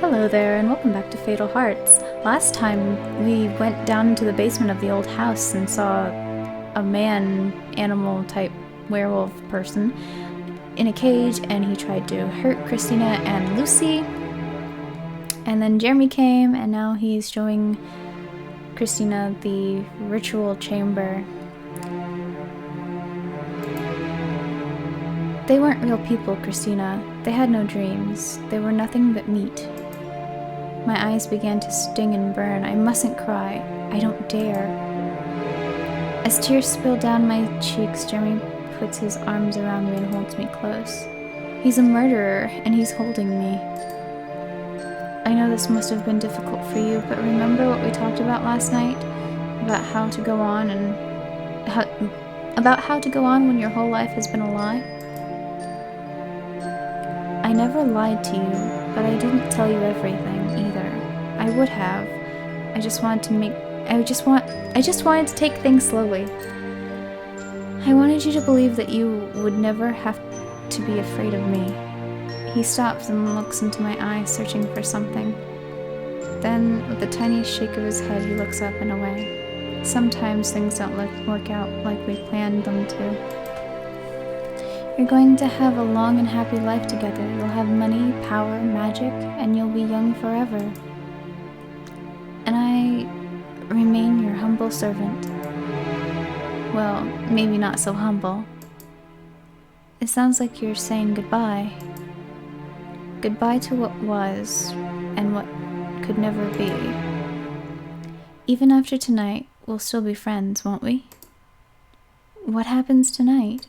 Hello there, and welcome back to Fatal Hearts. Last time, we went down into the basement of the old house and saw a man-animal-type werewolf person in a cage, and he tried to hurt Christina and Lucy. And then Jeremy came, and now he's showing Christina the ritual chamber. They weren't real people, Christina. They had no dreams. They were nothing but meat. My eyes began to sting and burn. I mustn't cry. I don't dare. As tears spill down my cheeks, Jeremy puts his arms around me and holds me close. He's a murderer, and he's holding me. I know this must have been difficult for you, but remember what we talked about last night? About how to go on when your whole life has been a lie? I never lied to you, but I didn't tell you everything either. I would have. I just wanted to take things slowly. I wanted you to believe that you would never have to be afraid of me. He stops and looks into my eyes, searching for something. Then, with a tiny shake of his head, he looks up and away. Sometimes things don't work out like we planned them to. You're going to have a long and happy life together. You'll have money, power, magic, and you'll be young forever. And I remain your humble servant. Well, maybe not so humble. It sounds like you're saying goodbye. Goodbye to what was, and what could never be. Even after tonight, we'll still be friends, won't we? What happens tonight?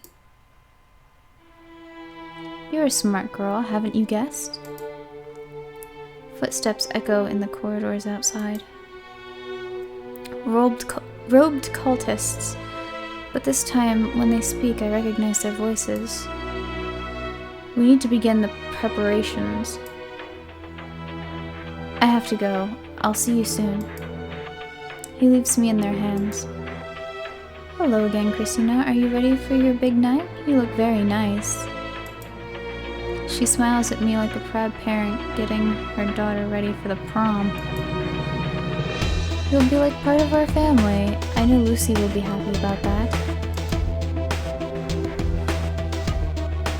You're a smart girl, haven't you guessed? Footsteps echo in the corridors outside. Robed cultists, but this time, when they speak, I recognize their voices. We need to begin the preparations. I have to go. I'll see you soon. He leaves me in their hands. Hello again, Christina. Are you ready for your big night? You look very nice. She smiles at me like a proud parent getting her daughter ready for the prom. You'll be like part of our family. I know Lucy will be happy about that.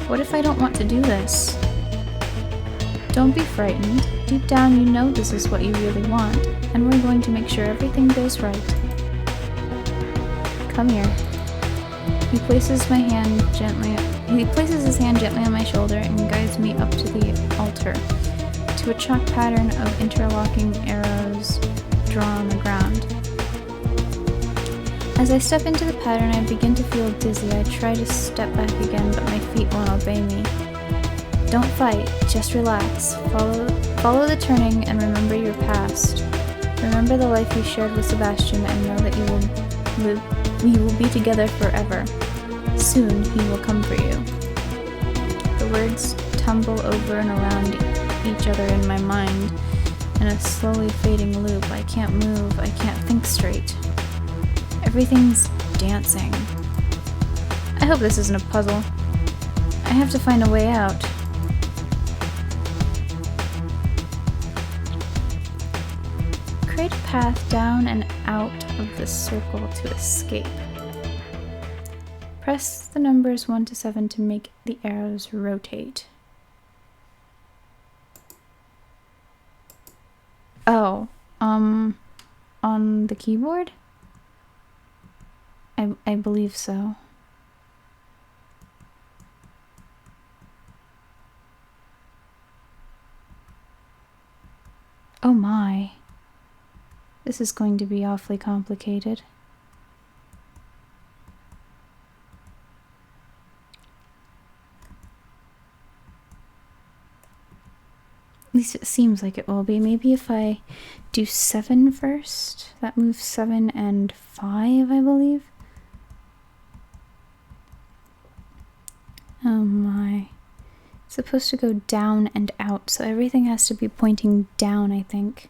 What if I don't want to do this? Don't be frightened. Deep down you know this is what you really want, and we're going to make sure everything goes right. Come here. He places his hand gently on my shoulder and guides me up to the altar, to a chalk pattern of interlocking arrows drawn on the ground. As I step into the pattern, I begin to feel dizzy. I try to step back again, but my feet won't obey me. Don't fight, just relax. Follow the turning and remember your past. Remember the life you shared with Sebastian and know that we will be together forever. Soon he will come for you. The words tumble over and around each other in my mind in a slowly fading loop. I can't move, I can't think straight. Everything's dancing. I hope this isn't a puzzle. I have to find a way out. Create a path down and out of the circle to escape. Press the numbers 1 to 7 to make the arrows rotate. Oh, on the keyboard? I believe so. Oh my. This is going to be awfully complicated. At least it seems like it will be. Maybe if I do 7 first. That moves 7 and 5, I believe. Oh my. It's supposed to go down and out, so everything has to be pointing down, I think.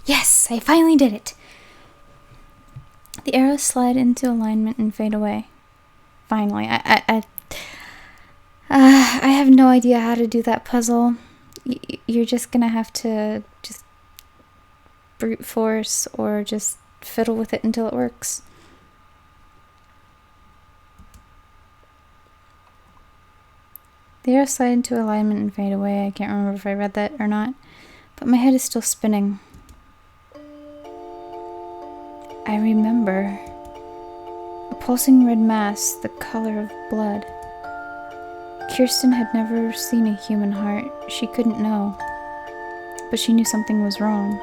Yes, I finally did it. The arrows slide into alignment and fade away. Finally, I have no idea how to do that puzzle. You're just gonna have to just brute force or just fiddle with it until it works. The arrows slide into alignment and fade away. I can't remember if I read that or not, but my head is still spinning. I remember. A pulsing red mass, the color of blood. Kirsten had never seen a human heart. She couldn't know. But she knew something was wrong.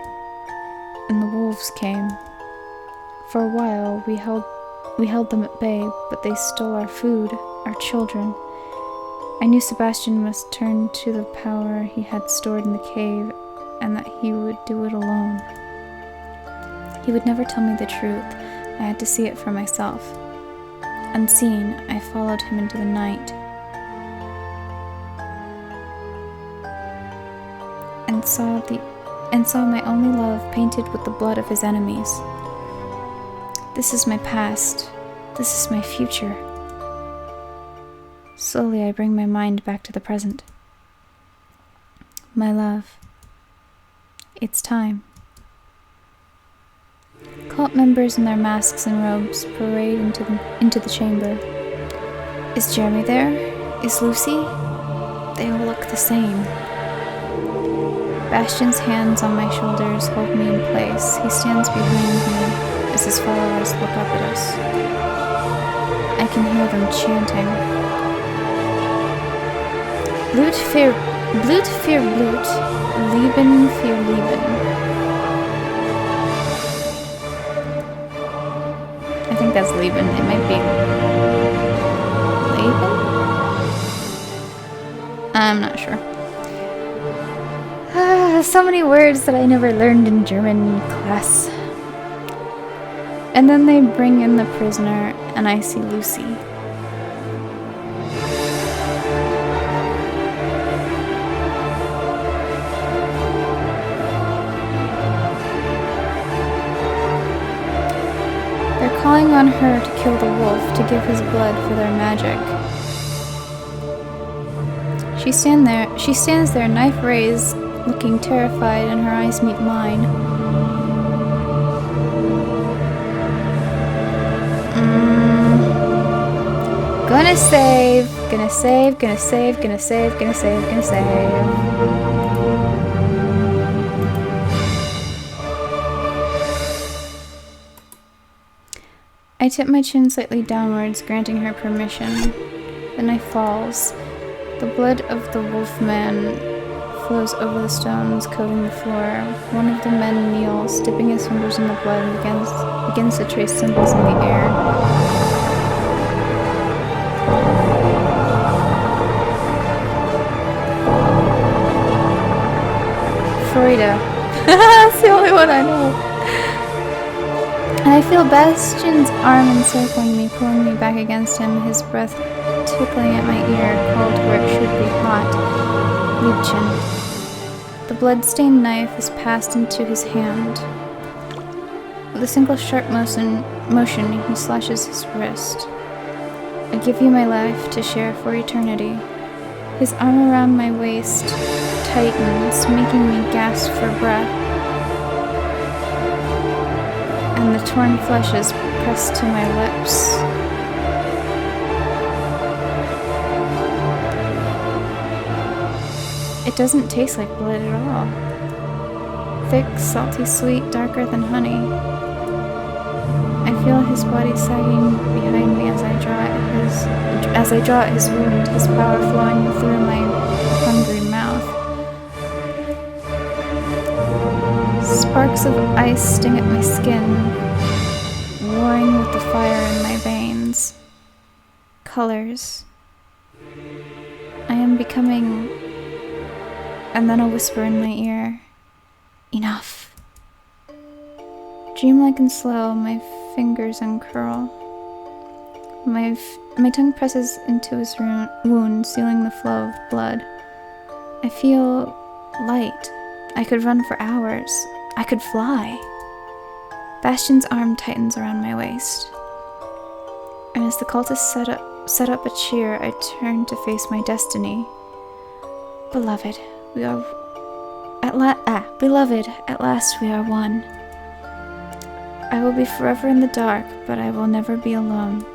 And the wolves came. For a while, we held them at bay, but they stole our food, our children. I knew Sebastian must turn to the power he had stored in the cave, and that he would do it alone. He would never tell me the truth. I had to see it for myself. Unseen, I followed him into the night. And saw my only love painted with the blood of his enemies. This is my past. This is my future. Slowly I bring my mind back to the present. My love. It's time. Cult members in their masks and robes parade into the chamber. Is Jeremy there? Is Lucy? They all look the same. Bastian's hands on my shoulders hold me in place. He stands behind me as his followers look up at us. I can hear them chanting. Blut für Blut, Leben für Leben. I think that's Leben. It might be Leben? I'm not sure. So many words that I never learned in German class. And then they bring in the prisoner, and I see Lucy. They're calling on her to kill the wolf, to give his blood for their magic. She stands there, knife raised, looking terrified, and her eyes meet mine. Gonna save, gonna save, gonna save, gonna save, gonna save, gonna save. I tip my chin slightly downwards, granting her permission. The knife falls. The blood of the wolfman flows over the stones coating the floor. One of the men kneels, dipping his fingers in the blood, and begins to trace symbols in the air. Freude. That's the only one I know. And I feel Bastian's arm encircling me, pulling me back against him, his breath tickling at my ear, cold where it should be hot. Liebchen. The blood-stained knife is passed into his hand. With a single sharp motion, he slashes his wrist. I give you my life to share for eternity. His arm around my waist tightens, making me gasp for breath. And the torn flesh is pressed to my lips. It doesn't taste like blood at all. Thick, salty, sweet, darker than honey. I feel his body sagging behind me as I draw at his wound, his power flowing through my hungry mouth. Sparks of ice sting at my skin, warring with the fire in my veins. Colors. I am becoming... And then a whisper in my ear. Enough. Dreamlike and slow, my fingers uncurl. My tongue presses into his wound, sealing the flow of blood. I feel light. I could run for hours. I could fly. Bastion's arm tightens around my waist. And as the cultists set up a cheer, I turn to face my destiny. Beloved, beloved, at last we are one. I will be forever in the dark, but I will never be alone.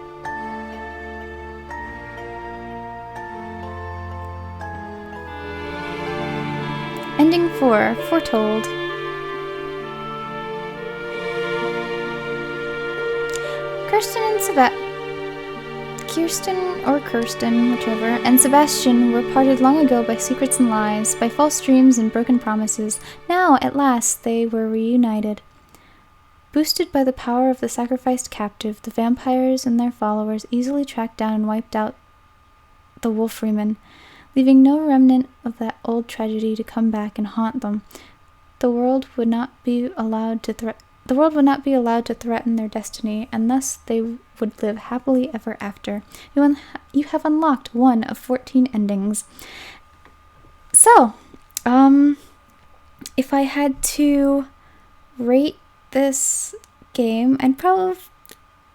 Ending 4, Foretold. Kirsten, whichever, and Sebastian were parted long ago by secrets and lies, by false dreams and broken promises. Now, at last, they were reunited. Boosted by the power of the sacrificed captive, the vampires and their followers easily tracked down and wiped out the Wolfremen, leaving no remnant of that old tragedy to come back and haunt them. The world would not be allowed to threaten their destiny, and thus they would live happily ever after. You have unlocked one of 14 endings. So, if I had to rate this game, I'd probably...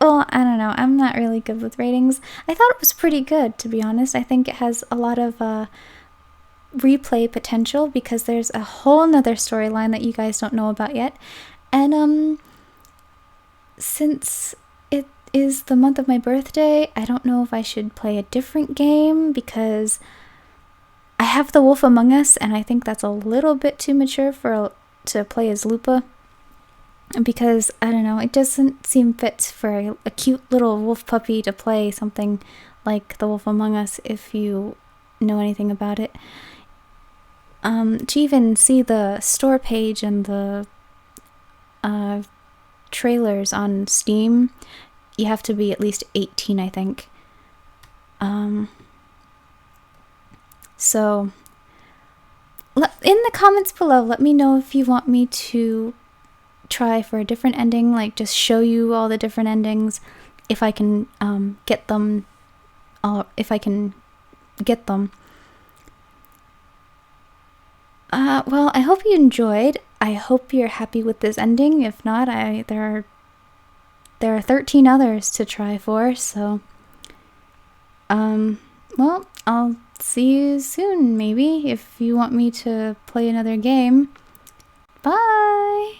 Oh, I don't know. I'm not really good with ratings. I thought it was pretty good, to be honest. I think it has a lot of replay potential because there's a whole nother storyline that you guys don't know about yet. And since it is the month of my birthday, I don't know if I should play a different game because I have The Wolf Among Us, and I think that's a little bit too mature to play as Lupa. Because, I don't know, it doesn't seem fit for a cute little wolf puppy to play something like The Wolf Among Us if you know anything about it. To even see the store page and the trailers on Steam, you have to be at least 18, I think. So, in the comments below, let me know if you want me to try for a different ending, like just show you all the different endings, if I can get them. Well, I hope you enjoyed. I hope you're happy with this ending. If not, there are 13 others to try for, so well, I'll see you soon, maybe, if you want me to play another game. Bye!